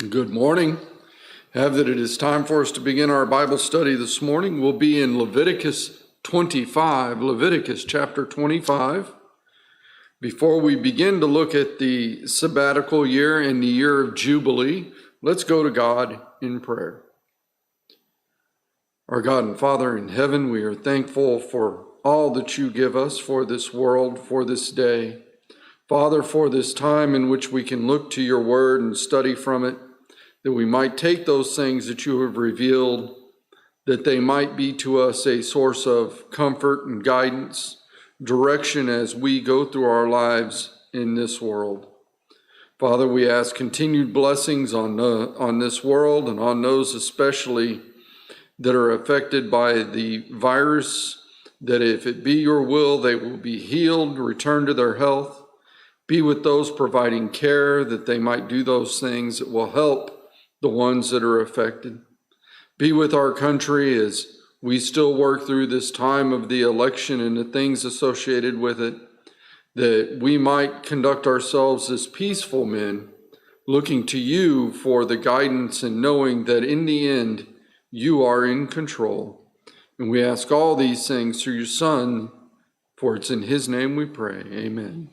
Good morning. Have that it is time for us to begin our Bible study this morning. We'll be in Leviticus 25, Leviticus chapter 25. Before we begin to look at the sabbatical year and the year of Jubilee, let's go to God in prayer. Our God and Father in heaven, we are thankful for all that you give us for this world, for this day. Father, for this time in which we can look to your word and study from it, that we might take those things that you have revealed, that they might be to us a source of comfort and guidance, direction as we go through our lives in this world. Father, we ask continued blessings on this world and on those especially that are affected by the virus, that if it be your will, they will be healed, return to their health. Be with those providing care, that they might do those things that will help the ones that are affected. Be with our country as we still work through this time of the election and the things associated with it, that we might conduct ourselves as peaceful men, looking to you for the guidance and knowing that in the end, you are in control. And we ask all these things through your Son, for it's in his name we pray. Amen.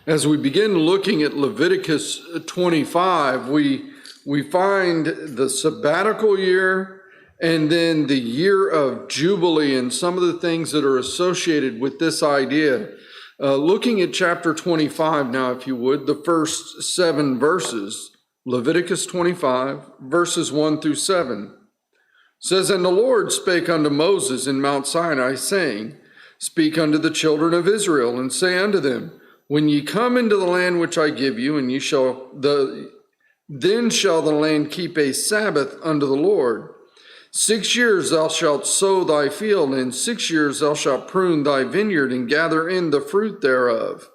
As we begin looking at Leviticus 25, we find the sabbatical year and then the year of Jubilee and some of the things that are associated with this idea. Looking at chapter 25 now, if you would, the first 7 verses, Leviticus 25, verses 1 through 7, says, "And the Lord spake unto Moses in Mount Sinai, saying, Speak unto the children of Israel, and say unto them, When ye come into the land which I give you, and then shall the land keep a Sabbath unto the Lord. 6 years thou shalt sow thy field, and 6 years thou shalt prune thy vineyard, and gather in the fruit thereof.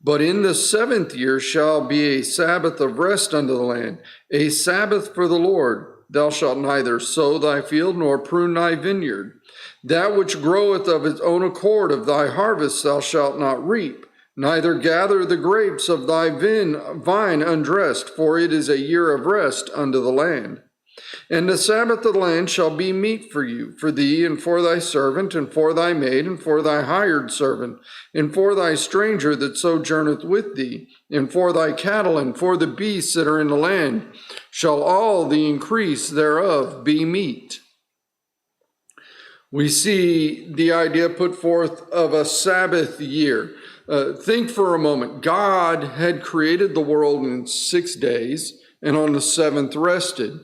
But in the 7th year shall be a Sabbath of rest unto the land, a Sabbath for the Lord. Thou shalt neither sow thy field, nor prune thy vineyard. That which groweth of its own accord of thy harvest thou shalt not reap, neither gather the grapes of thy vine undressed, for it is a year of rest unto the land. And the Sabbath of the land shall be meat for you, for thee, and for thy servant, and for thy maid, and for thy hired servant, and for thy stranger that sojourneth with thee, and for thy cattle, and for the beasts that are in the land, shall all the increase thereof be meat." We see the idea put forth of a Sabbath year. Think for a moment. God had created the world in 6 days, and on the 7th rested.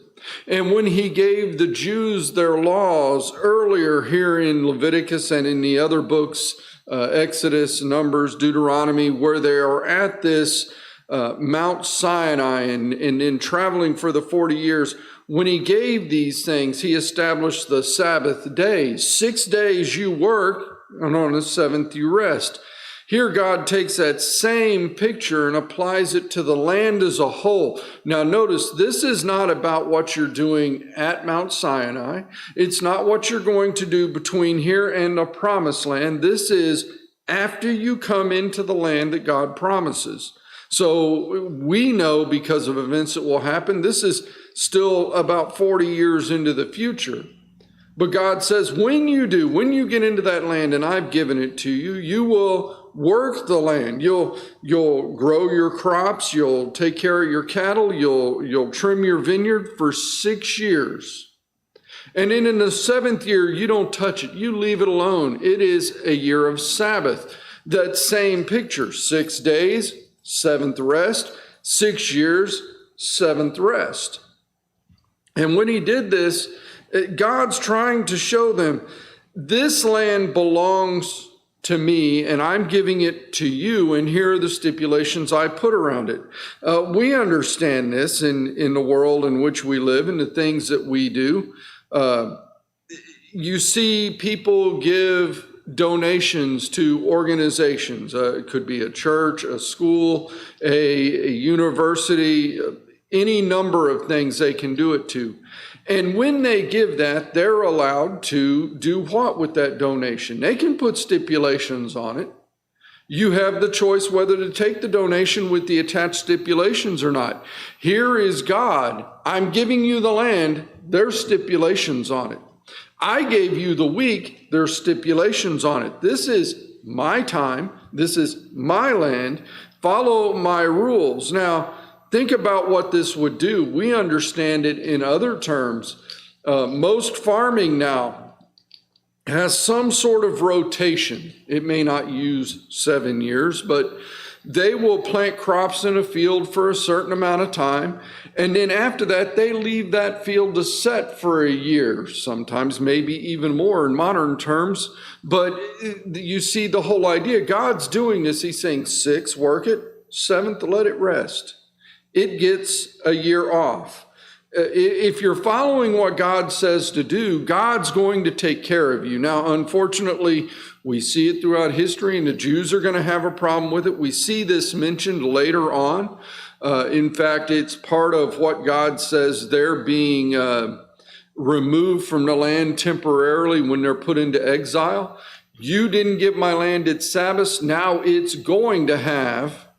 And when he gave the Jews their laws earlier here in Leviticus and in the other books, Exodus, Numbers, Deuteronomy, where they are at this Mount Sinai and in traveling for the 40 years, when he gave these things, he established the Sabbath day. 6 days you work, and on the 7th you rest. Here God takes that same picture and applies it to the land as a whole. Now notice, this is not about what you're doing at Mount Sinai. It's not what you're going to do between here and the promised land. This is after you come into the land that God promises. So we know because of events that will happen, this is still about 40 years into the future. But God says, when you get into that land and I've given it to you, you will work the land. You'll grow your crops. You'll take care of your cattle. You'll trim your vineyard for 6 years. And then in the 7th year, you don't touch it. You leave it alone. It is a year of Sabbath. That same picture, 6 days, 7th rest, 6 years, 7th rest. And when he did this, God's trying to show them, this land belongs to me, and I'm giving it to you, and here are the stipulations I put around it. We understand this in the world in which we live and the things that we do. You see people give donations to organizations. It could be a church, a school, a university, any number of things they can do it to. And when they give that, they're allowed to do what with that donation? They can put stipulations on it. You have the choice whether to take the donation with the attached stipulations or not. Here is God. I'm giving you the land. There's stipulations on it. I gave you the week. There's stipulations on it. This is my time. This is my land. Follow my rules. Now, think about what this would do. We understand it in other terms. Most farming now has some sort of rotation. It may not use 7 years, but they will plant crops in a field for a certain amount of time. And then after that, they leave that field to set for a year, sometimes maybe even more in modern terms. But you see the whole idea. God's doing this. He's saying 6, work it. 7th, let it rest. It gets a year off. If you're following what God says to do, God's going to take care of you. Now, unfortunately, we see it throughout history, and the Jews are going to have a problem with it. We see this mentioned later on. In fact, it's part of what God says they're being removed from the land temporarily when they're put into exile. You didn't give my land its Sabbaths. Now it's going to have,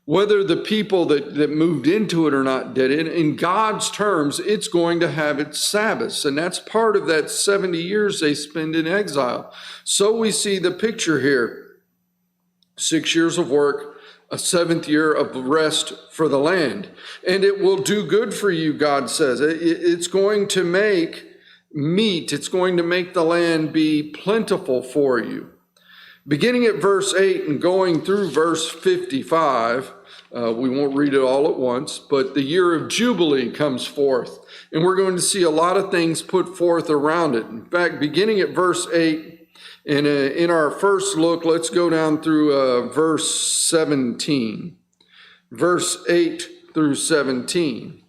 whether the people that moved into it or not did it, in God's terms, it's going to have its Sabbaths. And that's part of that 70 years they spend in exile. So we see the picture here. 6 years of work, a 7th year of rest for the land. And it will do good for you, God says. It's going to make meat. It's going to make the land be plentiful for you. Beginning at verse 8 and going through verse 55, we won't read it all at once, but the year of Jubilee comes forth, and we're going to see a lot of things put forth around it. In fact, beginning at verse 8, and in our first look, let's go down through verse 17. Verse 8 through 17,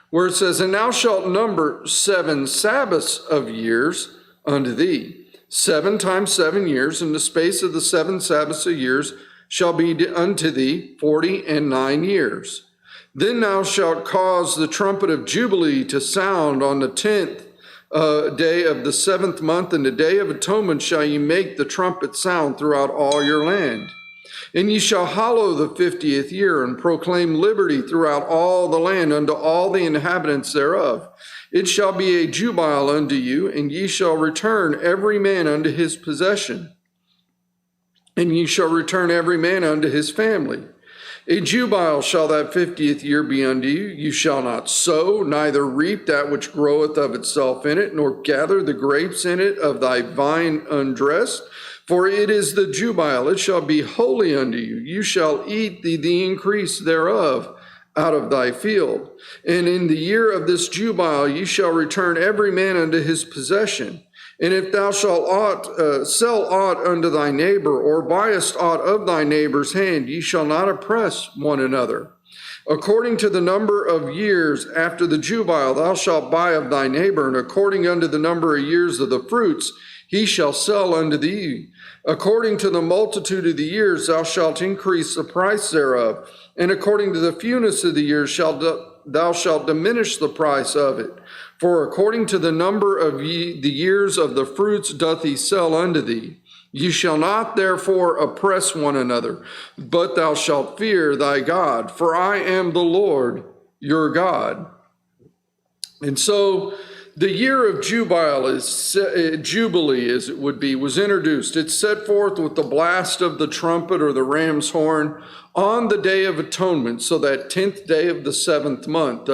where it says, "And thou shalt number 7 Sabbaths of years unto thee. 7 times 7 years, and the space of the 7 Sabbaths of years shall be unto thee 49 years. Then thou shalt cause the trumpet of Jubilee to sound on the 10th day of the 7th month, and the day of atonement shall ye make the trumpet sound throughout all your land. And ye shall hallow the 50th year, and proclaim liberty throughout all the land unto all the inhabitants thereof. It shall be a jubile unto you, and ye shall return every man unto his possession, and ye shall return every man unto his family. A jubile shall that 50th year be unto you. You shall not sow, neither reap that which groweth of itself in it, nor gather the grapes in it of thy vine undressed. For it is the jubile, it shall be holy unto you. You shall eat the increase thereof out of thy field. And in the year of this jubile ye shall return every man unto his possession. And if thou shalt sell aught unto thy neighbor, or buyest aught of thy neighbor's hand, ye shall not oppress one another. According to the number of years after the jubile thou shalt buy of thy neighbor, and according unto the number of years of the fruits he shall sell unto thee. According to the multitude of the years thou shalt increase the price thereof, and according to the fewness of the years thou shalt diminish the price of it. For according to the number of the years of the fruits doth he sell unto thee. Ye shall not therefore oppress one another, but thou shalt fear thy God, for I am the Lord your God." And so the year of Jubilee, as it would be, was introduced. It's set forth with the blast of the trumpet or the ram's horn on the Day of Atonement, so that 10th day of the 7th month.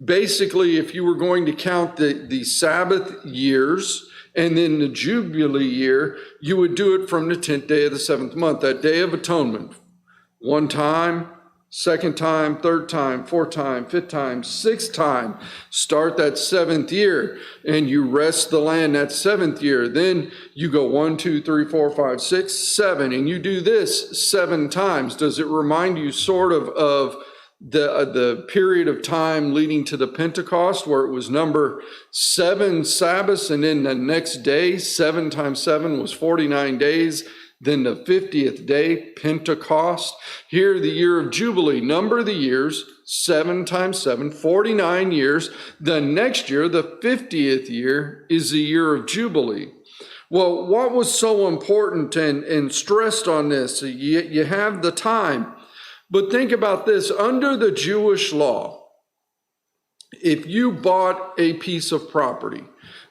Basically, if you were going to count the Sabbath years and then the Jubilee year, you would do it from the 10th day of the 7th month, that Day of Atonement. One time, second time, third time, fourth time, fifth time, sixth time. Start that 7th year, and you rest the land that 7th year. Then you go 1, 2, 3, 4, 5, 6, 7, and you do this 7 times. Does it remind you sort of the period of time leading to the Pentecost, where it was number 7 Sabbaths, and then the next day, 7 times 7 was 49 days. Then the 50th day, Pentecost. Here, the year of Jubilee, number the years, 7 times 7, 49 years. The next year, the 50th year, is the year of Jubilee. Well, what was so important and stressed on this? You have the time, but think about this. Under the Jewish law, if you bought a piece of property,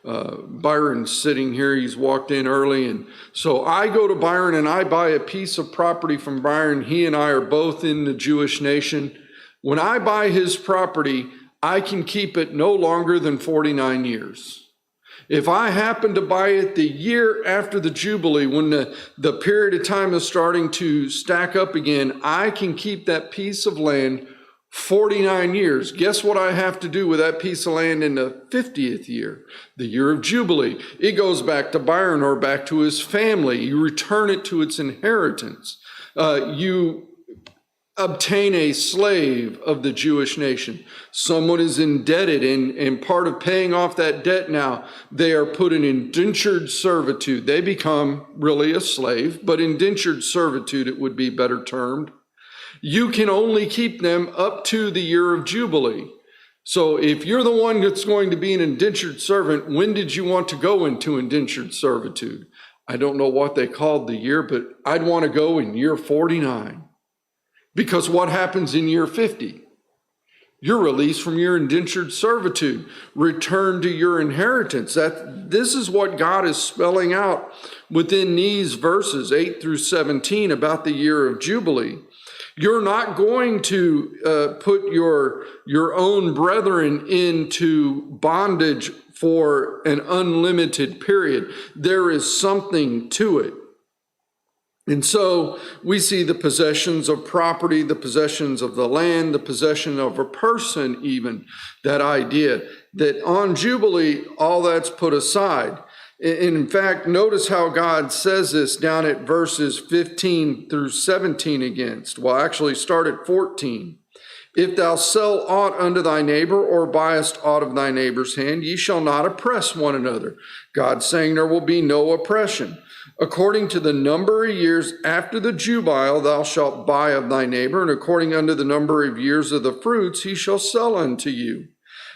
Byron's sitting here, he's walked in early, and so I go to Byron and I buy a piece of property from Byron. He and I are both in the Jewish nation. When I buy his property, I can keep it no longer than 49 years. If I happen to buy it the year after the Jubilee, when the period of time is starting to stack up again, I can keep that piece of land 49 years. Guess what I have to do with that piece of land in the 50th year, the year of Jubilee? It goes back to Byron or back to his family. You return it to its inheritance. You obtain a slave of the Jewish nation. Someone is indebted, and part of paying off that debt now, they are put in indentured servitude. They become really a slave, but indentured servitude, it would be better termed. You can only keep them up to the year of Jubilee. So if you're the one that's going to be an indentured servant, when did you want to go into indentured servitude? I don't know what they called the year, but I'd want to go in year 49. Because what happens in year 50? You're released from your indentured servitude, return to your inheritance. This is what God is spelling out within these verses 8 through 17 about the year of Jubilee. You're not going to put your own brethren into bondage for an unlimited period. There is something to it. And so we see the possessions of property, the possessions of the land, the possession of a person even, that idea that on Jubilee, all that's put aside. In fact, notice how God says this down at verses 15 through 17 against. Well, actually start at 14. If thou sell aught unto thy neighbor, or buyest aught of thy neighbor's hand, ye shall not oppress one another. God saying there will be no oppression. According to the number of years after the Jubile thou shalt buy of thy neighbor, and according unto the number of years of the fruits he shall sell unto you.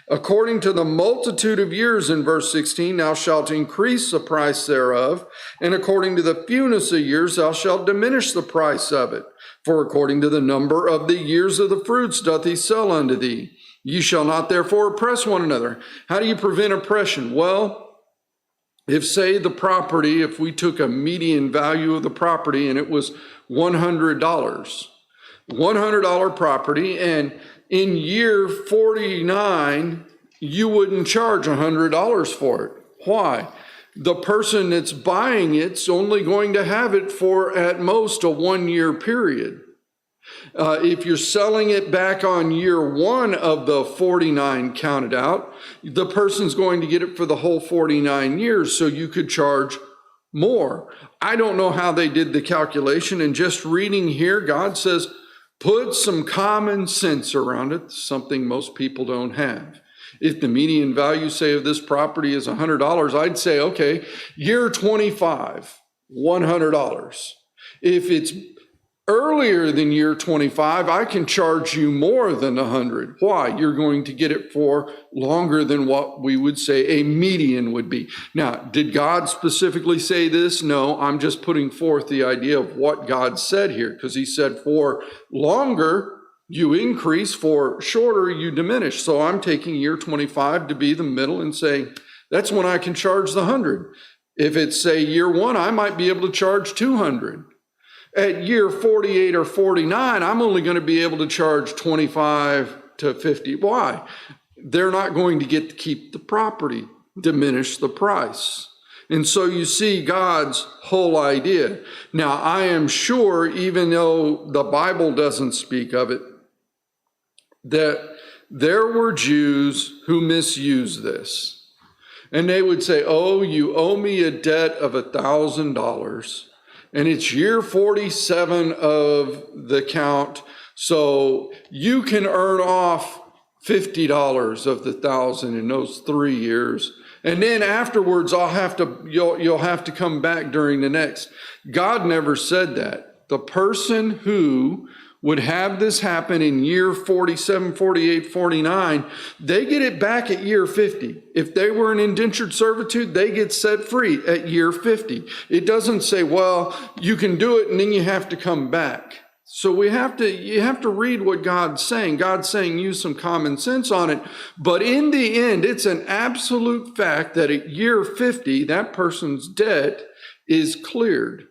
According to the multitude of years, in verse 16, thou shalt increase the price thereof, and according to the fewness of years thou shalt diminish the price of it. For according to the number of the years of the fruits doth he sell unto thee. Ye shall not therefore oppress one another. How do you prevent oppression? Well, if say the property, if we took a median value of the property and it was $100, $100 property, and in year 49, you wouldn't charge $100 for it. Why? The person that's buying it's only going to have it for at most a 1-year period. If you're selling it back on year 1 of the 49 counted out, the person's going to get it for the whole 49 years, so you could charge more. I don't know how they did the calculation, and just reading here, God says, put some common sense around it, something most people don't have. If the median value, say, of this property is $100, I'd say, okay, year 25, $100. If it's earlier than year 25, I can charge you more than $100. Why? You're going to get it for longer than what we would say a median would be. Now, did God specifically say this? No, I'm just putting forth the idea of what God said here, because he said for longer, you increase, for shorter, you diminish. So I'm taking year 25 to be the middle and saying, that's when I can charge the 100. If it's, say, year 1, I might be able to charge 200. At year 48 or 49, I'm only going to be able to charge 25 to 50. Why? They're not going to get to keep the property, diminish the price. And so you see God's whole idea. Now, I am sure, even though the Bible doesn't speak of it, that there were Jews who misused this. And they would say, oh, you owe me a debt of $1,000. And it's year 47 of the count, so you can earn off $50 of the 1,000 in those 3 years. And then afterwards, you'll have to come back during the next. God never said that. The person who would have this happen in year 47, 48, 49, they get it back at year 50. If they were in indentured servitude, they get set free at year 50. It doesn't say, well, you can do it and then you have to come back. So you have to read what God's saying. God's saying use some common sense on it. But in the end, it's an absolute fact that at year 50, that person's debt is cleared.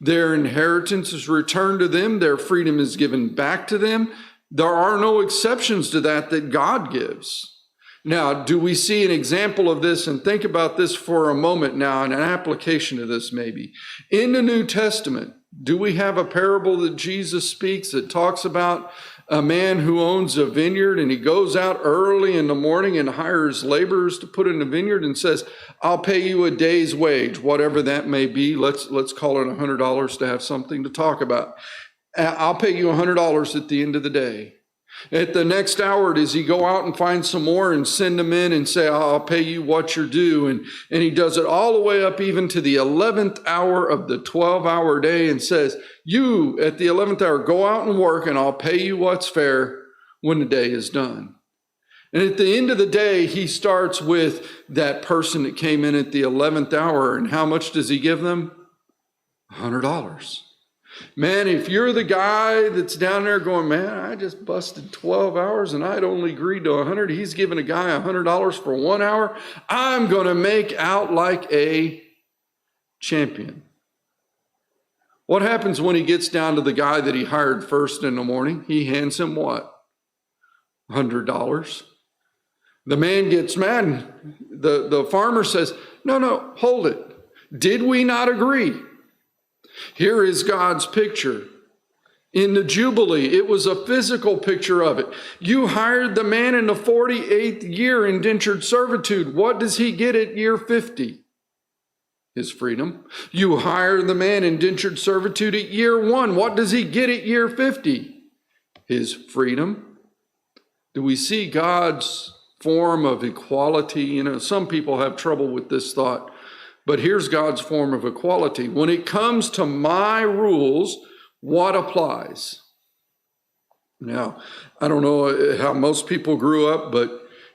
Their inheritance is returned to them. Their freedom is given back to them. There are no exceptions to that God gives. Now, do we see an example of this? And think about this for a moment now, and an application of this maybe. In the New Testament, do we have a parable that Jesus speaks that talks about a man who owns a vineyard and he goes out early in the morning and hires laborers to put in the vineyard and says, I'll pay you a day's wage, whatever that may be. Let's call it $100 to have something to talk about. I'll pay you $100 at the end of the day. At the next hour, does he go out and find some more and send them in and say, I'll pay you what you're due? And he does it all the way up even to the 11th hour of the 12-hour day and says, you at the 11th hour, go out and work and I'll pay you what's fair when the day is done. And at the end of the day, he starts with that person that came in at the 11th hour. And how much does he give them? $100. Man, if you're the guy that's down there going, man, I just busted 12 hours and I'd only agreed to 100. He's giving a guy $100 for 1 hour. I'm going to make out like a champion. What happens when he gets down to the guy that he hired first in the morning? He hands him what? $100. The man gets mad and the farmer says, no, hold it. Did we not agree? Here is God's picture. In the Jubilee, it was a physical picture of it. You hired the man in the 48th year indentured servitude. What does he get at year 50? His freedom. You hire the man indentured servitude at year 1. What does he get at year 50? His freedom. Do we see God's form of equality? Some people have trouble with this thought. But here's God's form of equality. When it comes to my rules, what applies? Now, I don't know how most people grew up, but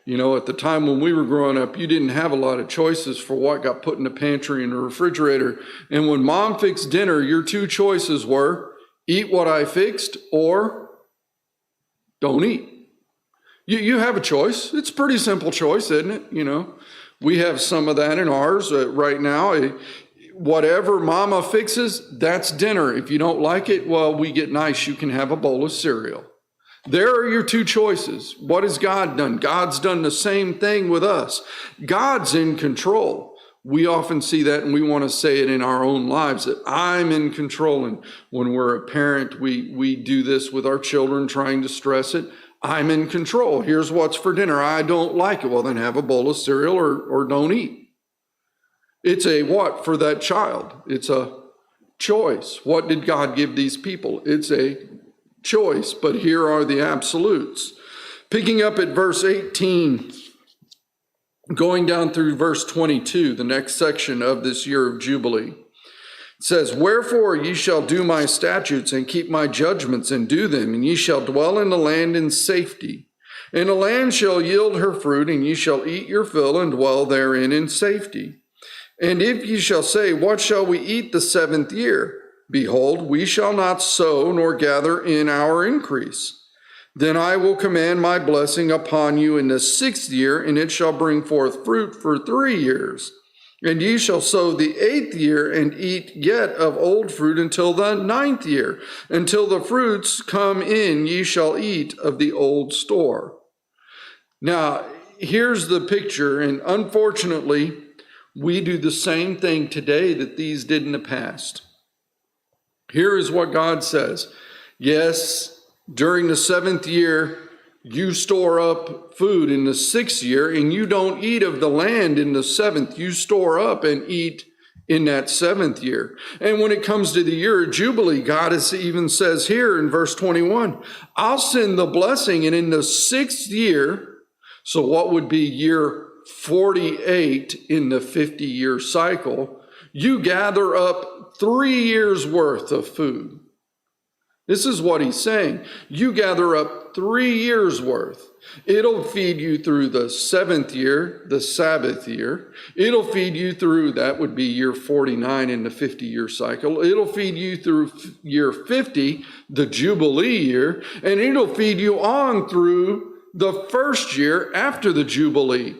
at the time when we were growing up, you didn't have a lot of choices for what got put in the pantry and the refrigerator. And when mom fixed dinner, your two choices were eat what I fixed or don't eat. You have a choice. It's a pretty simple choice, isn't it? We have some of that in ours right now. Whatever mama fixes, that's dinner. If you don't like it, well, we get nice. You can have a bowl of cereal. There are your two choices. What has God done? God's done the same thing with us. God's in control. We often see that and we want to say it in our own lives, that I'm in control. And when we're a parent, we do this with our children, trying to stress it. I'm in control. Here's what's for dinner. I don't like it. Well, then have a bowl of cereal or don't eat. It's a what for that child? It's a choice. What did God give these people? It's a choice, but here are the absolutes. Picking up at verse 18, going down through verse 22, the next section of this year of Jubilee. It says, wherefore ye shall do my statutes and keep my judgments and do them, and ye shall dwell in the land in safety. And the land shall yield her fruit, and ye shall eat your fill and dwell therein in safety. And if ye shall say, what shall we eat the 7th year? Behold, we shall not sow nor gather in our increase. Then I will command my blessing upon you in the 6th year, and it shall bring forth fruit for 3 years. And ye shall sow the 8th year and eat yet of old fruit until the 9th year. Until the fruits come in, ye shall eat of the old store. Now, here's the picture, and unfortunately, we do the same thing today that these did in the past. Here is what God says. Yes, during the 7th year, you store up food in the 6th year, and you don't eat of the land in the 7th. You store up and eat in that 7th year. And when it comes to the year of Jubilee, God even says here in verse 21, I'll send the blessing, and in the 6th year, so what would be year 48 in the 50-year cycle, you gather up 3 years worth of food. This is what he's saying. You gather up 3 years worth. It'll feed you through the 7th year, the Sabbath year. It'll feed you through, that would be year 49 in the 50-year cycle. It'll feed you through year 50, the Jubilee year, and it'll feed you on through the first year after the Jubilee.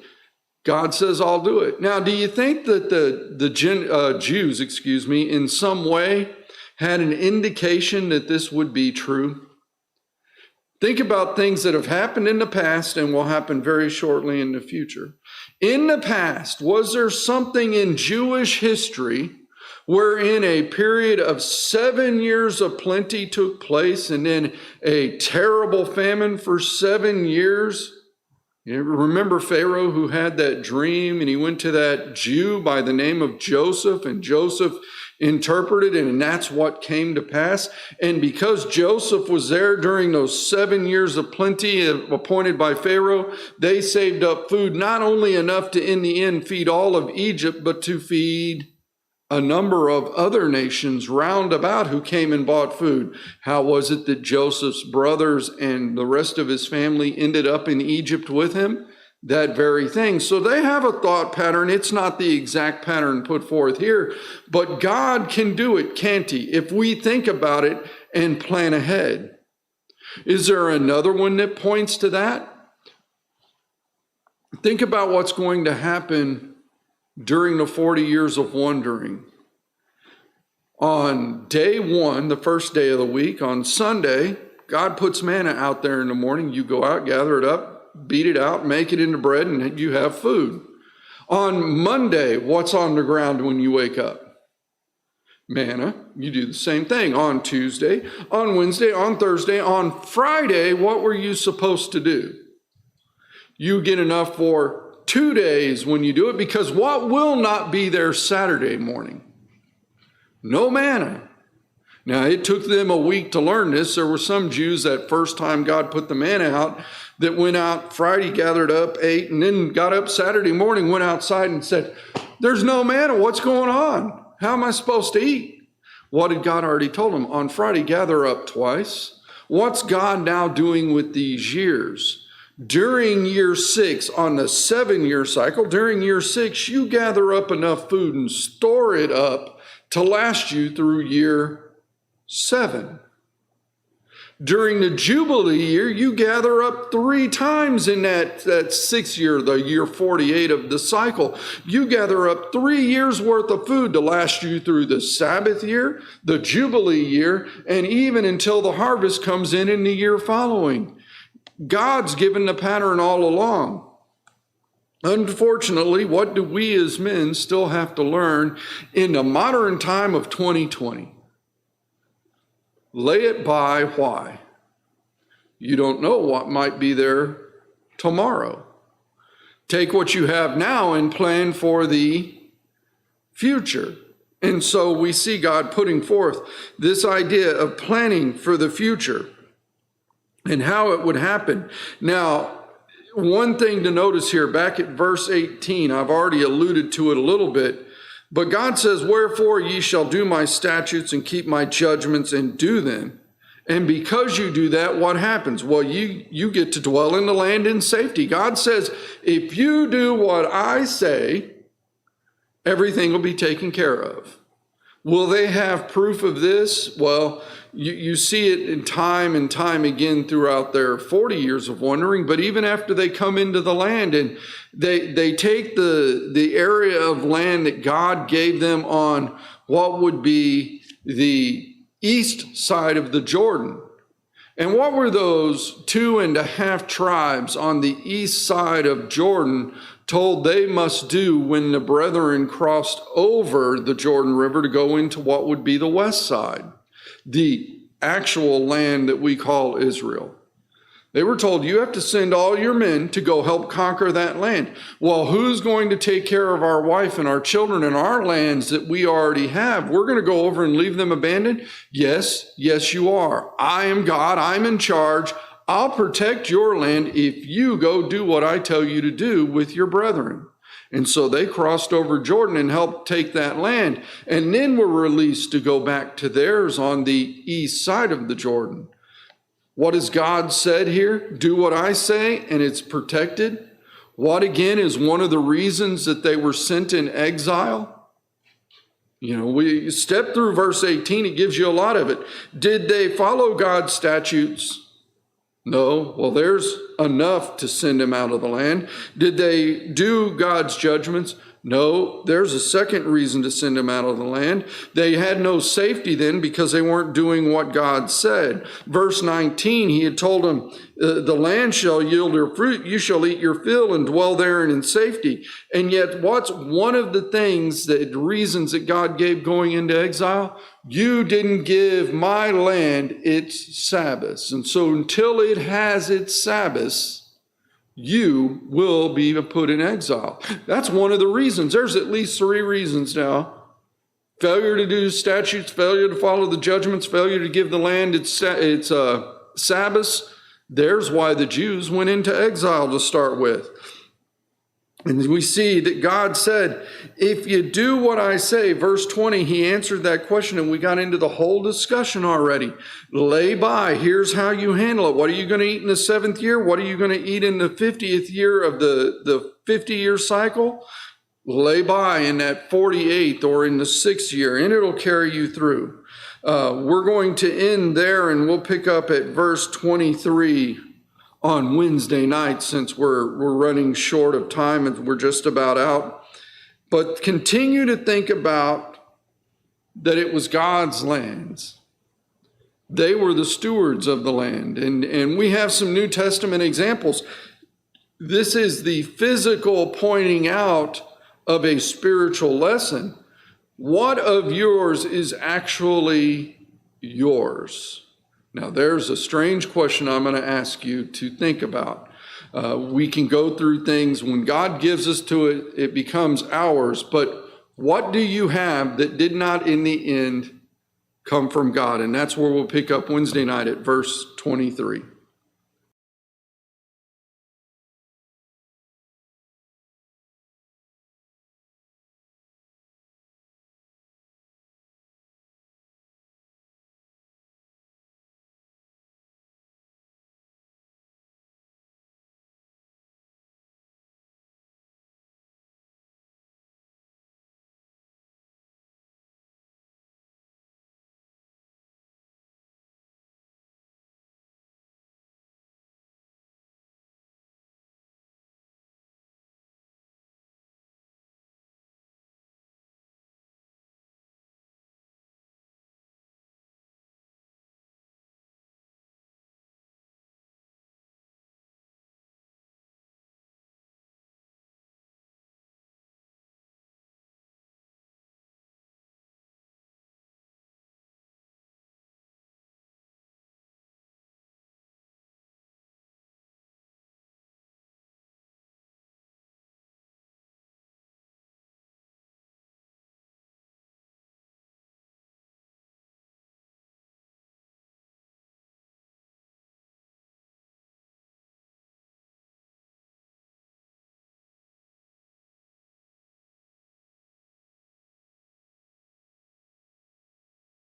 God says, I'll do it. Now, do you think that the Jews, in some way had an indication that this would be true? Think about things that have happened in the past and will happen very shortly in the future. In the past, was there something in Jewish history wherein a period of 7 years of plenty took place and then a terrible famine for 7 years? You remember Pharaoh who had that dream, and he went to that Jew by the name of Joseph, and Joseph interpreted it, and that's what came to pass. And because Joseph was there during those 7 years of plenty appointed by Pharaoh, they saved up food, not only enough to in the end feed all of Egypt, but to feed a number of other nations round about who came and bought food. How was it that Joseph's brothers and the rest of his family ended up in Egypt with him? That very thing. So they have a thought pattern. It's not the exact pattern put forth here, but God can do it, can't he? If we think about it and plan ahead. Is there another one that points to that? Think about what's going to happen during the 40 years of wandering. On day 1, the first day of the week, on Sunday, God puts manna out there in the morning. You go out, gather it up, beat it out, make it into bread, and you have food. On Monday, what's on the ground when you wake up? Manna. You do the same thing. On Tuesday, on Wednesday, on Thursday, on Friday, what were you supposed to do? You get enough for 2 days when you do it, because what will not be there Saturday morning? No manna. Now, it took them a week to learn this. There were some Jews that first time God put the manna out that went out Friday, gathered up, ate, and then got up Saturday morning, went outside and said, there's no manna. What's going on? How am I supposed to eat? What had God already told them? On Friday, gather up twice. What's God now doing with these years? During year 6, on the 7-year cycle, during year 6, you gather up enough food and store it up to last you through year 7. During the Jubilee year, you gather up 3 times in that 6th year, the year 48 of the cycle. You gather up 3 years worth of food to last you through the Sabbath year, the Jubilee year, and even until the harvest comes in the year following. God's given the pattern all along. Unfortunately, what do we as men still have to learn in the modern time of 2020? Lay it by. Why? You don't know what might be there tomorrow. Take what you have now and plan for the future. And so we see God putting forth this idea of planning for the future and how it would happen. Now, one thing to notice here, back at verse 18, I've already alluded to it a little bit, but God says, wherefore ye shall do my statutes and keep my judgments and do them. And because you do that, what happens? Well, you get to dwell in the land in safety. God says, if you do what I say, everything will be taken care of. Will they have proof of this? Well, you see it in time and time again throughout their 40 years of wandering, but even after they come into the land and they take the area of land that God gave them on what would be the east side of the Jordan. And what were those 2.5 tribes on the east side of Jordan told they must do when the brethren crossed over the Jordan River to go into what would be the west side, the actual land that we call Israel? They were told, you have to send all your men to go help conquer that land. Well, who's going to take care of our wife and our children and our lands that we already have? We're going to go over and leave them abandoned? Yes, you are. I am God. I'm in charge. I'll protect your land if you go do what I tell you to do with your brethren. And so they crossed over Jordan and helped take that land, and then were released to go back to theirs on the east side of the Jordan. What has God said here? Do what I say, and it's protected. What again is one of the reasons that they were sent in exile? We step through verse 18, it gives you a lot of it. Did they follow God's statutes? No. Well, there's enough to send them out of the land. Did they do God's judgments? No. There's a second reason to send them out of the land. They had no safety then because they weren't doing what God said. Verse 19, he had told them, the land shall yield her fruit. You shall eat your fill and dwell therein in safety. And yet what's one of the reasons that God gave going into exile? You didn't give my land its Sabbaths. And so until it has its Sabbaths, you will be put in exile. That's one of the reasons. There's at least 3 reasons now. Failure to do statutes, failure to follow the judgments, failure to give the land its Sabbaths. There's why the Jews went into exile to start with. And we see that God said, if you do what I say, verse 20, he answered that question, and we got into the whole discussion already. Lay by, here's how you handle it. What are you going to eat in the 7th year? What are you going to eat in the 50th year of the 50-year cycle? Lay by in that 48th or in the 6th year, and it'll carry you through. We're going to end there, and we'll pick up at verse 23 on Wednesday night, since we're running short of time and we're just about out. But continue to think about that it was God's lands. They were the stewards of the land. And we have some New Testament examples. This is the physical pointing out of a spiritual lesson. What of yours is actually yours? Now, there's a strange question I'm going to ask you to think about. We can go through things. When God gives us to it, it becomes ours. But what do you have that did not in the end come from God? And that's where we'll pick up Wednesday night at verse 23.